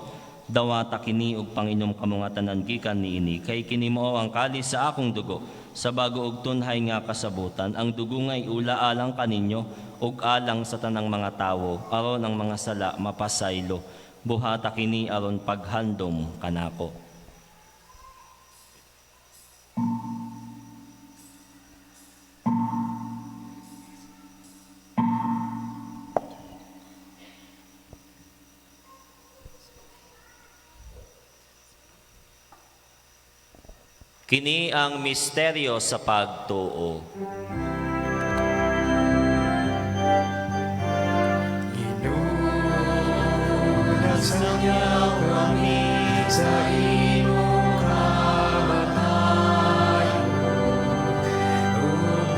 dawata kini ug panginom kamo nga tanan gikan ni ini kay kini mao ang kalis sa akong dugo sa bago ug tunhay nga kasabutan. Ang dugo ngay ula alang kaninyo ug alang sa tanang mga tawo aron ang mga sala mapasaylo. Buhata kini aron paghandom kanako. Kini ang misteryo sa pagtuo. Nasangyaw kami sa imong kamatayon, ug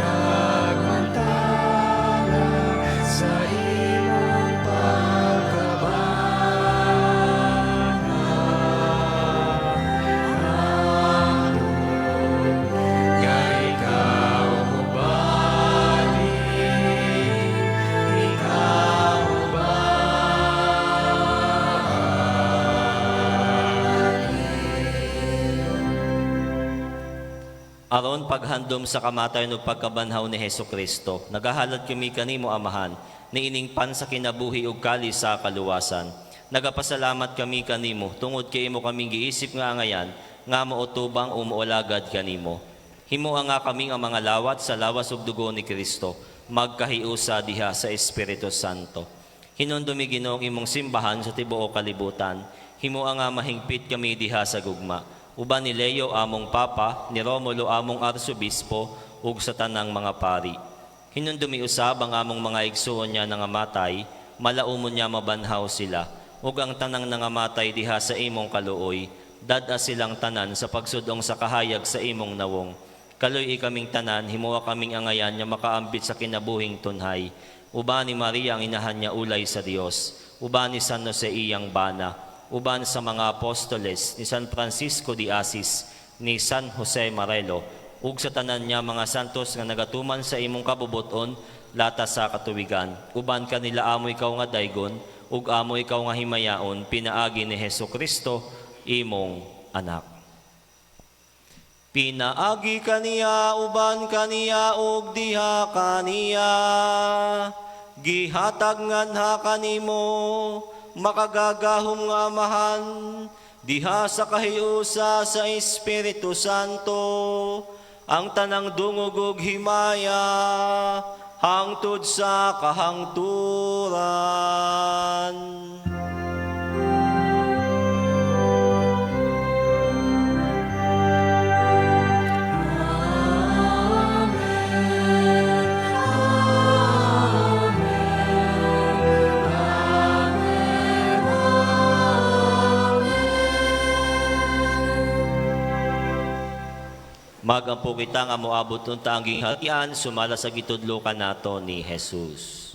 Aron paghandom sa kamatayon ug pagkabanhaw ni Hesus Kristo, nagahalad kami kanimo amahan, niining pan sa kinabuhi ug kali sa kaluwasan. Nagapasalamat kami kanimo tungod kay imo kaming giisip nga angayan, nga mautubang umuulagad kanimo. Himuha nga kaming ang mga lawat sa lawas ug dugo ni Kristo, magkahiusa diha sa Espiritu Santo. Hinundumi Ginoong imong simbahan sa tibuok kalibutan, himuha nga mahingpit kami diha sa gugma. Uban ni Leo among Papa, ni Romulo among Arsobispo, ug sa tanang mga pari. Hinundumi usab ang among mga igsuon niya nangamatay, malaumon niya mabanhaw sila, ug ang tanang nangamatay diha sa imong kaluoy, dada silang tanan sa pagsudong sa kahayag sa imong nawong. Kaluy kaming tanan, himuha kaming angayan niya makaambit sa kinabuhing tunhay. Uban ni Maria ang inahan niya ulay sa Dios, uban ni San Jose iyang bana, uban sa mga apostoles ni San Francisco de Asis, ni San Jose Marelo, ug sa tanan niya mga santos nga nagatuman sa imong kabubuton lata sa katuwigan. Uban kanila amo ikaw nga daygon, ug amo ikaw nga himayaon, pinaagi ni Hesus Kristo, imong anak. Pinaagi kaniya, uban kaniya, ug diha kaniya, gihatag nganha kanimo, makagagahom nga amahan, diha sa kahiusa sa Espiritu Santo, ang tanang dungog ug himaya, hangtod sa kahangturan. Magampo kita nga moabot ng tanging hatian, sumala sa gitudlokan nato ni Jesus.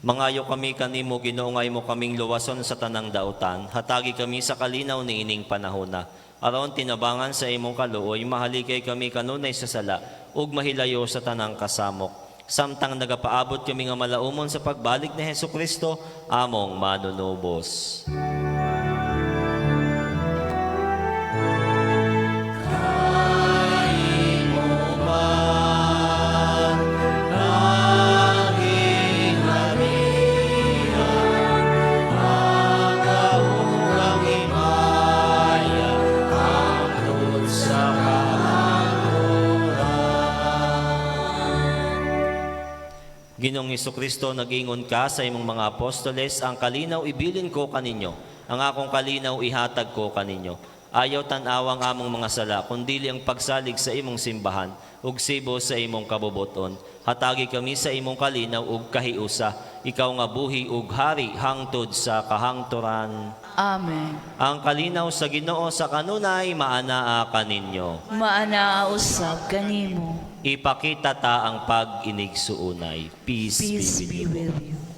Mangayo kami kanimo Ginoo nga imo kaming luwason sa tanang dautan, hatagi kami sa kalinaw ni ining panahona. Aron tinabangan sa imong kaluoy, mahalikay kami kanunay sa sala, ug mahilayo sa tanang kasamok. Samtang nagapaabot kami nga malaumon sa pagbalik ni Hesus Kristo, among manunubos. Ginoong Hesukristo, nag-ingon ka sa imong mga apostoles, ang kalinaw ibilin ko kaninyo, ang akong kalinaw ihatag ko kaninyo. Ayaw tanawang among mga sala, kundili ang pagsalig sa imong simbahan, ug sibo sa imong kabubuton. Hatagi kami sa imong kalinaw ug kahiusa, ikaw nga buhi ug hari hangtod sa kahangturan. Amen. Ang kalinaw sa Ginoo sa kanunay maanaa kaninyo. Maanausab kanimo. Ipakita ta ang pag-inigsuunay. Peace, Peace be be with you. with you.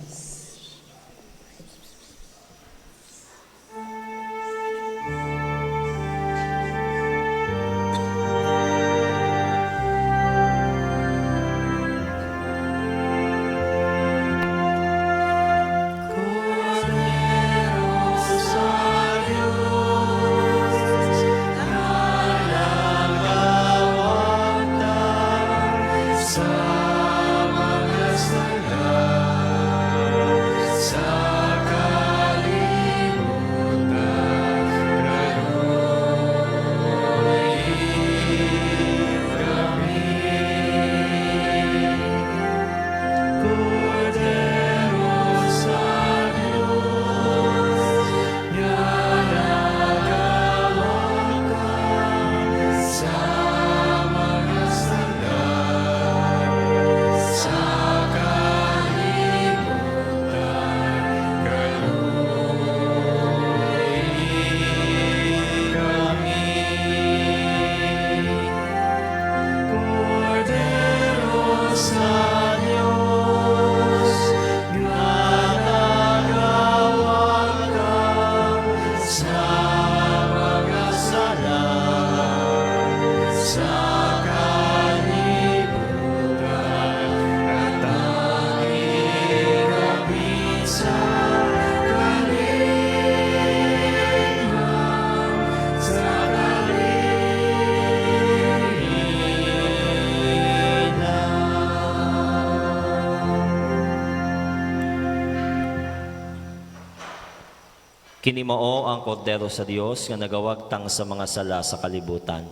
Kinimao ang kordero sa Dios nga nagawagtang sa mga sala sa kalibutan.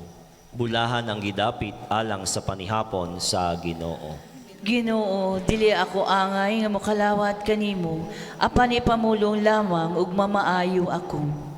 Bulahan ang gidapit alang sa panihapon sa Ginoo. Ginoo, dili ako angay nga mokalawat kanimo, apan ipamulong lamang ug mamaayo ako.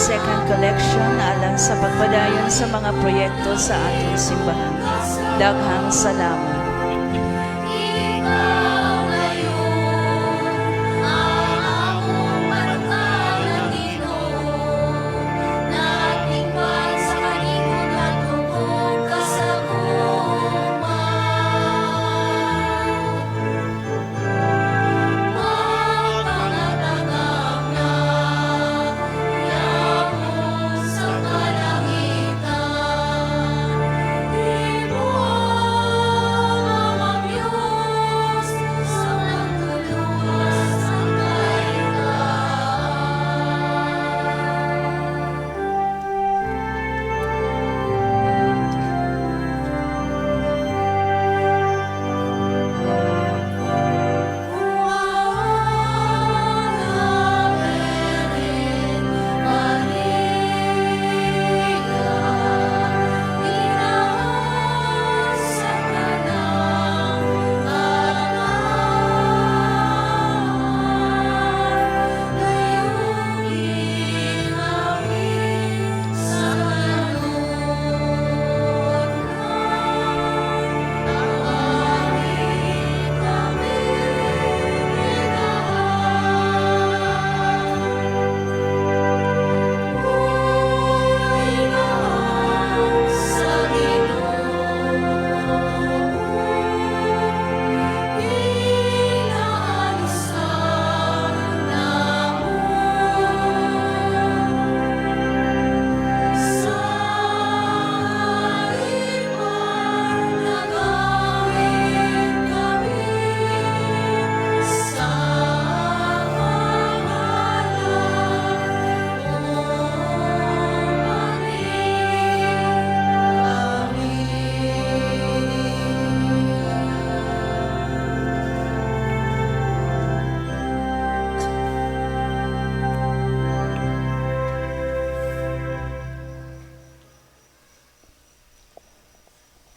second collection alang sa pagpadayon sa mga proyekto sa atong simbahan. Daghang salamat. Ikaw ngayon ang akong marakalang Ginoo. Nagtingkad sa kalikot at tungkol ka sa magpangatagap na yapon sa kalangitan. Imo ang Diyos sa nagtuluwas sa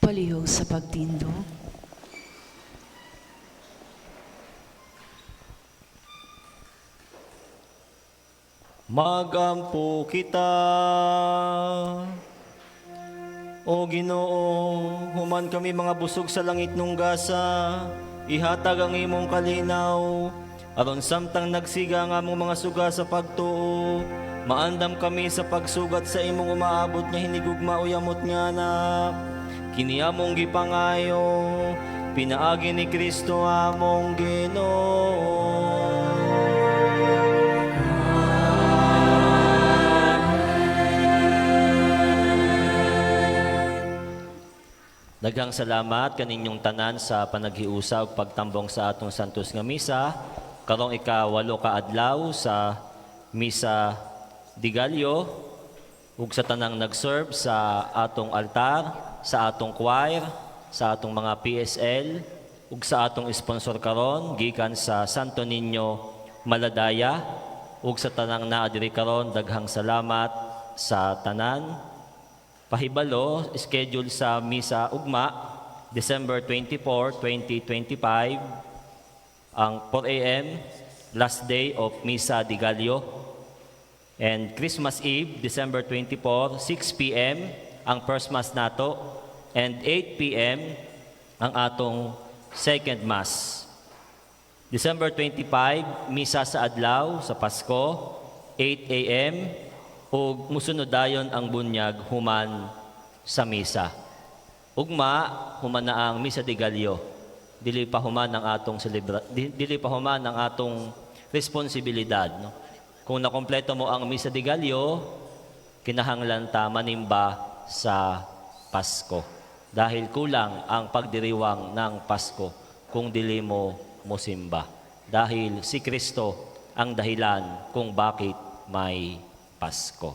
Palihog sa pagtindog. Magampo kita, O Ginoo, human kami mga busog sa langit nung gasa, ihatag ang imong kalinaw, aron samtang nagsiga nga among mga suga sa pagtuo, maandam kami sa pagsugat sa imong umaabot nga hinigugma o yamot nga anak. Kini among gipangayo, pinaagi ni Kristo among Ginoo. Daghang salamat kaninyong tanan sa panaghiusa ug pagtambong sa atong santos nga misa. Karong ika-8 ka adlaw sa Misa Digalyo ug sa tanang nag-serve sa atong altar, sa atong choir, sa atong mga PSL ug sa atong sponsor karon gikan sa Santo Niño Maladaya ug sa tanang naa diri karon daghang salamat sa tanan. Pahibalo, schedule sa Misa Ugma, December 24, 2025, ang 4 a.m., last day of Misa Digalyo. And Christmas Eve, December 24, 6 p.m., ang first Mass nato. And 8 p.m., ang atong second Mass. December 25, Misa sa Adlaw, sa Pasko, 8 a.m., ug musunod dayon ang bunyag human sa misa. Ugma human na ang Misa Digalyo. Dili pa human ang atong dili pa human ang atong responsibilidad, no? Kung nakompleto mo ang Misa Digalyo, kinahanglan ta manimba sa Pasko. Dahil kulang ang pagdiriwang ng Pasko kung dili mo mosimba. Dahil si Kristo ang dahilan kung bakit may Pasko.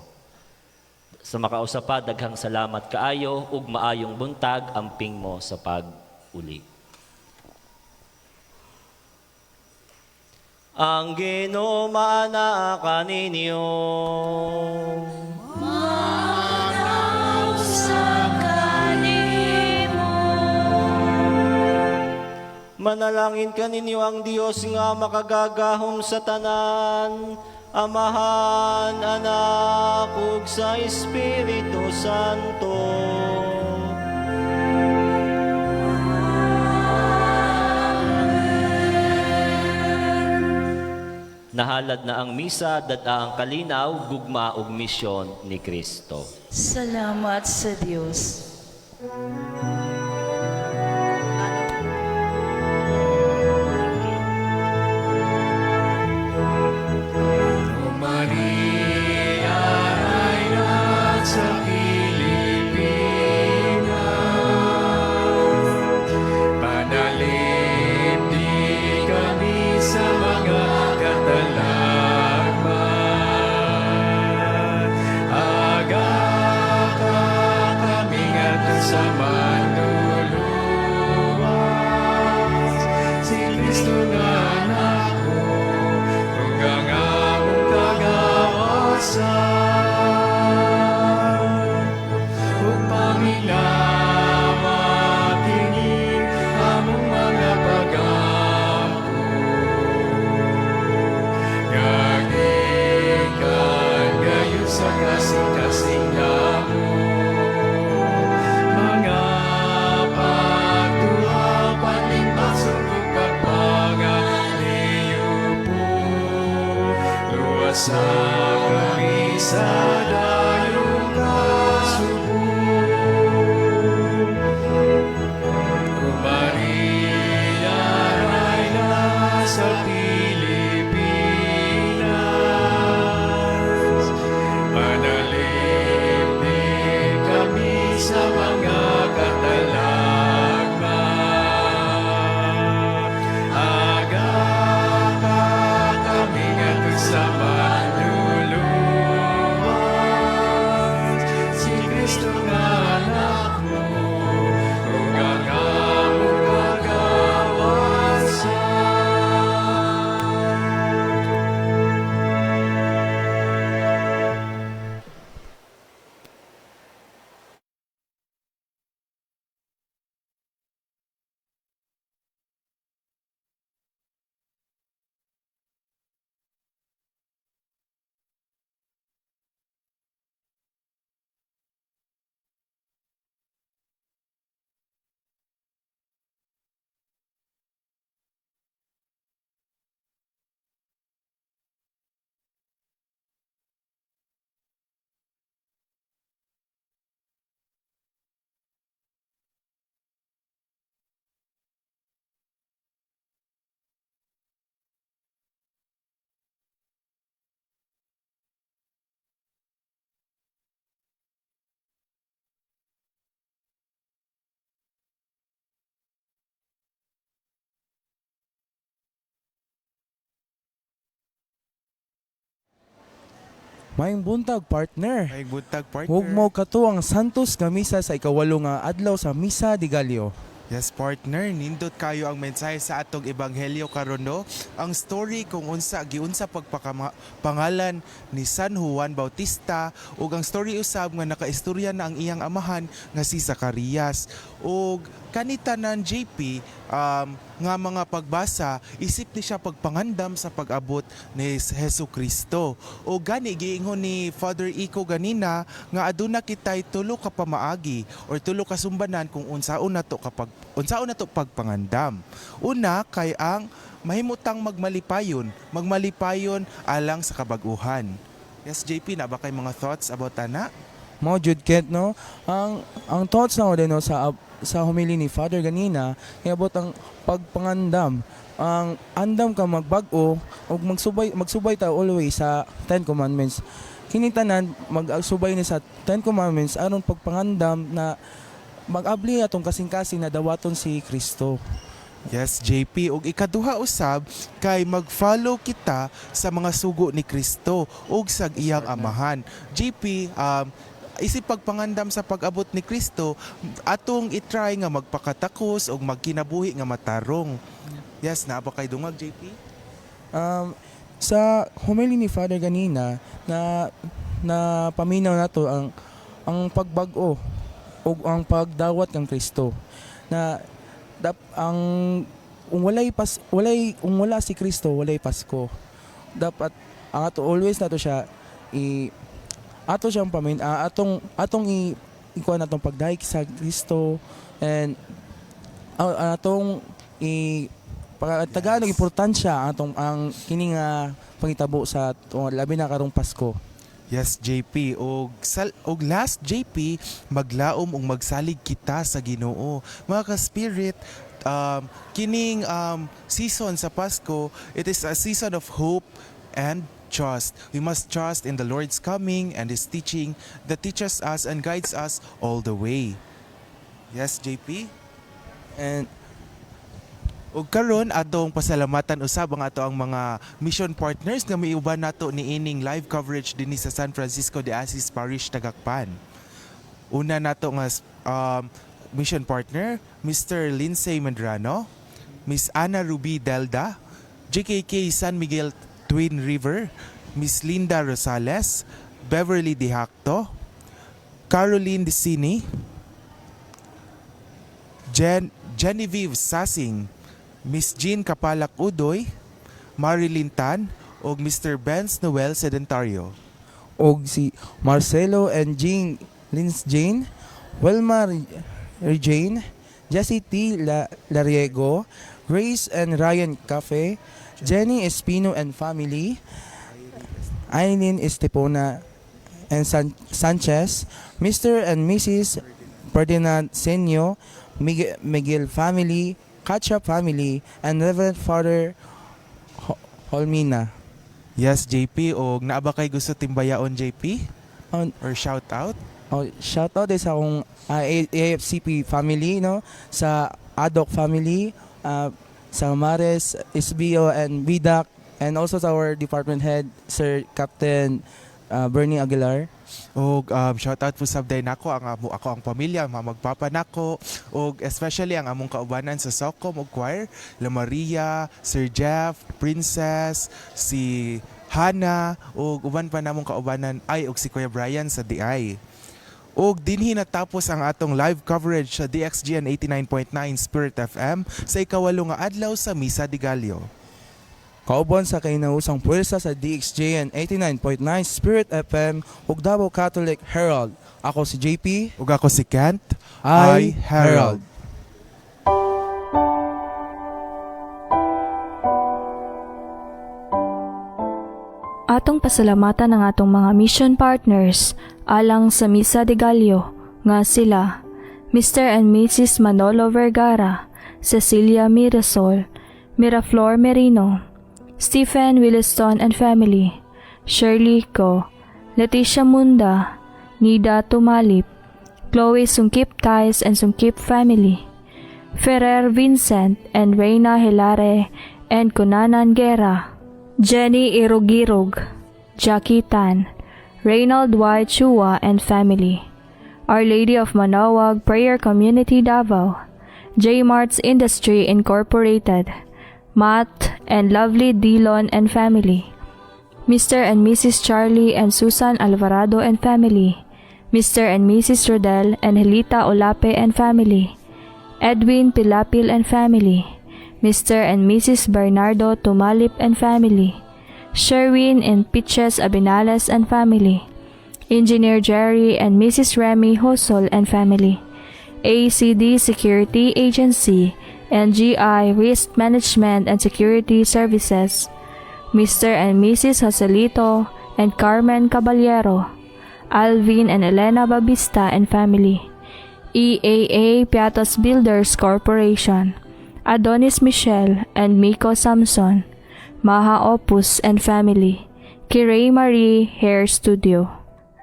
Sa makausapa, daghang salamat kaayo ug maayong buntag amping mo sa pag-uli. Ang Ginoo maana kaninyo. Manaw sa kanimo. Manalangin kaninyo ang Dios nga makagagahom sa tanan. Amahan, Anak, ug sa Espiritu Santo. Nahalad na ang misa, data ang kalinaw, gugma ug misyon ni Kristo. Salamat sa Diyos. Maria, Reina sa Pilipinas, panalim di kami sa mga katalagman. Aga ka kami nga sa manluluwas, si Kristo nga anak ko, hanggang among kagawasan. Ug paminawa tingin among mga pagampo, ngagikan gayon sa kasing-kasing namo. Mga pagtuha, panlimbat, sugod, pagpangaliyo po, luwasa kami sa dayong kasubok. O Maria, Reina sa Pilipinas, panalim din kami sa mga katalagman. Aga ka kami nga sa manluluwas, si Kristo nga anak mo, ug ang among kagawasan. Maayong buntag, partner. May buntag, partner. Huwag mo kato ang Santos nga misa sa ikawalo nga adlaw sa Misa de Gallo. Yes, partner, nindot kayo ang mensahe sa atong ebanghelyo karon no. Ang story kung giunsa pagpangalan ni San Juan Bautista ug ang story usab nga nakaistorya na ang iyang amahan nga si Zacarias. Ug kanitanan JP nga mga pagbasa, isip ni siya pagpangandam sa pag-abot ni Hesu Kristo. O gani giingon ni Father Iko ganina nga aduna kitay tulo ka pamaagi or tulo ka sumbanan kung unsaon nato pagpangandam. Una kay ang mahimutang magmalipayon alang sa kabag-uhan. Yes, JP, na ba kay mga thoughts about ana? Mo jud ket no, ang thoughts na ko din no sa homily ni Father ganina iabot ang pagpangandam. Ang andam ka magbag-o ug magsubay ta always sa 10 commandments. Kini tanan magsubay ni sa 10 commandments aron pagpangandam na mag-abli atong kasing-kasing na dawaton si Kristo. Yes, JP. Ug ikaduha usab kay mag-follow kita sa mga sugo ni Kristo ug sa iyang amahan. JP, isip pagpangandam sa pag-abot ni Kristo, atong itry nga magpakatakos ug magkinabuhi nga matarong. Yes, na ba kay dungag, JP? Sa homily ni Father ganina na paminaw nato ang pagbag-o ug ang pagdawat kang Kristo na kung wala si Kristo walay Pasko. Dapat ang ato always nato siya ato siyang atong ikuan atong pagdaig sa Kristo, and atong tagaan og importansya ang kini nga pangitabo sa labi na karong Pasko. Yes, JP. Og last, JP, maglaom ug magsalig kita sa Ginoo. Mga ka-spirit, kining season sa Pasko, it is a season of hope and trust. We must trust in the Lord's coming and His teaching that teaches us and guides us all the way. Yes, JP? And ug karon atong pasalamatan usab ang ato ang mga mission partners nga miuban nato ni ining live coverage dinhi sa San Francisco de Assis Parish, Tagakpan. Una nato nga mission partner, Mr. Lindsay Medrano, Miss Ana Ruby Delda, JKK San Miguel Twin River, Miss Linda Rosales, Beverly Dihacto, Caroline Decini, Genevieve Sasing, Miss Jean Kapalak Udoy, Marilyn Tan, ug Mr. Benz Noel Sedentario. og si Marcelo and Lynn Jane, Wilma Jane, Jessie T. Lariego, Grace and Ryan Cafe, Jenny Espino and family, Aileen Estepona and Sanchez, Mr. and Mrs. Ferdinand Senyo, Miguel family, Katcha family, and Reverend Father Holmina. Yes, JP, og naa ba kay gusto timbayaon, JP? Or shout out? Shout out sa akong AFCP family, no, sa Adok family, sa Mares, SBO and Bidak, and also sa our department head, Sir Captain Bernie Aguilar. Og shout out po sabday nako ako ang pamilya, magpapa nako, og especially ang among kaubanan sa Socom og choir, La Maria, Sir Jeff, Princess, si Hana, og uban pa namong kaubanan og si Kuya Brian sa DI. Og dinhi natapos ang atong live coverage sa DXGN 89.9 Spirit FM sa ikawalo nga adlaw sa Misa de Gallo. Kauban sa kainausang puwersa sa DXJN 89.9 Spirit FM ug Davao Catholic Herald. Ako si JP. Ug ako si Kent. I Herald. Atong pasalamatan ang atong mga mission partners alang sa Misa de Gallo nga sila Mr. and Mrs. Manolo Vergara, Cecilia Mirasol, Miraflor Merino, Stephen Williston and family, Shirley Co, Leticia Munda, Nida Tumalip, Chloe Sungkip Tais and Sungkip family, Ferrer Vincent and Reina Hilare and Kunanan Guerra, Jenny Irogirog, Jackie Tan, Reynald Y. Chua and family, Our Lady of Manawag Prayer Community Davao, J Marts Industry Incorporated, Matt and Lovely Dillon and family, Mr. and Mrs. Charlie and Susan Alvarado and family, Mr. and Mrs. Rodel and Helita Olape and family, Edwin Pilapil and family, Mr. and Mrs. Bernardo Tumalip and family, Sherwin and Pitches Abinales and family, Engineer Jerry and Mrs. Remy Hosol and family, ACD Security Agency, NGI Risk Management and Security Services, Mr. and Mrs. Joselito and Carmen Caballero, Alvin and Elena Babista and family, EAA Piatos Builders Corporation, Adonis Michelle and Miko Samson, Maha Opus and family, Kiray Marie Hair Studio,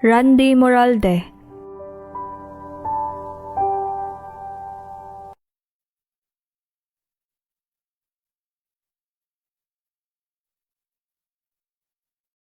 Randy Moralde,